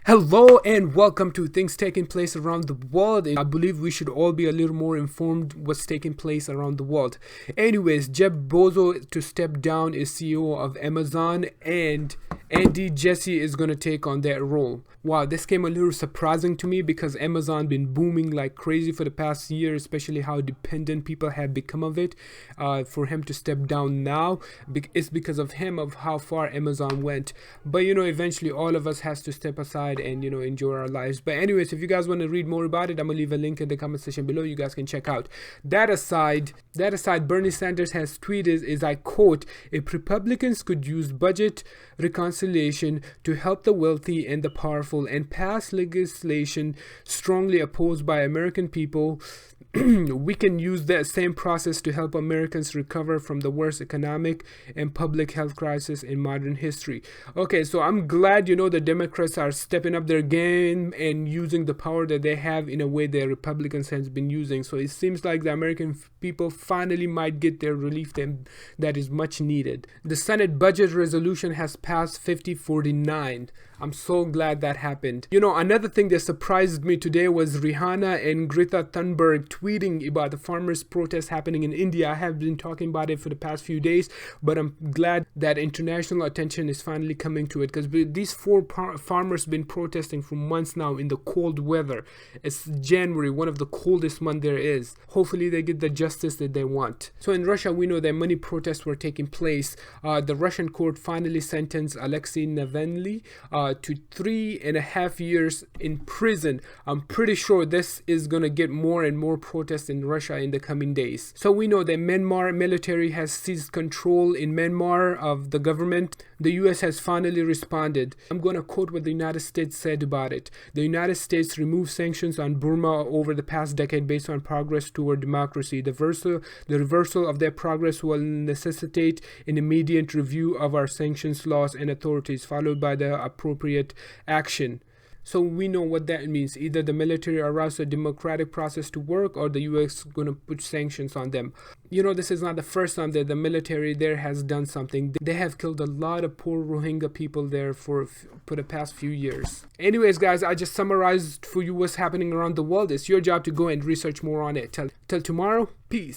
Hello and welcome to things taking place around the world. I believe we should all be a little more informed what's taking place around the world. Anyways, Jeff Bezos to step down as CEO of Amazon, and Andy Jassy is going to take on that role. Wow, this came a little surprising to me because Amazon been booming like crazy for the past year, especially how dependent people have become of it. For him to step down now, it's because of him, of how far Amazon went. But eventually all of us has to step aside and enjoy our lives. But anyways, if you guys want to read more about it, I'm gonna leave a link in the comment section below. You guys can check out. That aside, Bernie Sanders has tweeted, is I quote, "If Republicans could use budget reconciliation to help the wealthy and the powerful and pass legislation strongly opposed by American people, we can use that same process to help Americans recover from the worst economic and public health crisis in modern history." Okay, so I'm glad the Democrats are stepping up their game and using the power that they have in a way that Republicans has been using. So it seems like the American people finally might get their relief that is much needed. The Senate budget resolution has passed 50-49. I'm so glad that happened. Another thing that surprised me today was Rihanna and Greta Thunberg tweeting about the farmers' protest happening in India. I have been talking about it for the past few days, but I'm glad that international attention is finally coming to it, because these four farmers been protesting for months now in the cold weather. It's January, one of the coldest months there is. Hopefully they get the justice that they want. So in Russia, we know that many protests were taking place. The Russian court finally sentenced Alexei Navalny to 3.5 years in prison. I'm pretty sure this is gonna get more and more protests in Russia in the coming days. So we know that Myanmar military has seized control in Myanmar of the government. The US has finally responded. I'm gonna quote what the United States said about it. "The United States removed sanctions on Burma over the past decade based on progress toward democracy. The reversal of that progress will necessitate an immediate review of our sanctions laws and authorities, followed by the appropriate action." So we know what that means. Either the military allows a democratic process to work, or the US going to put sanctions on them. This is not the first time that the military there has done something. They have killed a lot of poor Rohingya people there for the past few years. Anyways, guys, I just summarized for you what's happening around the world. It's your job to go and research more on it. Till tomorrow, peace.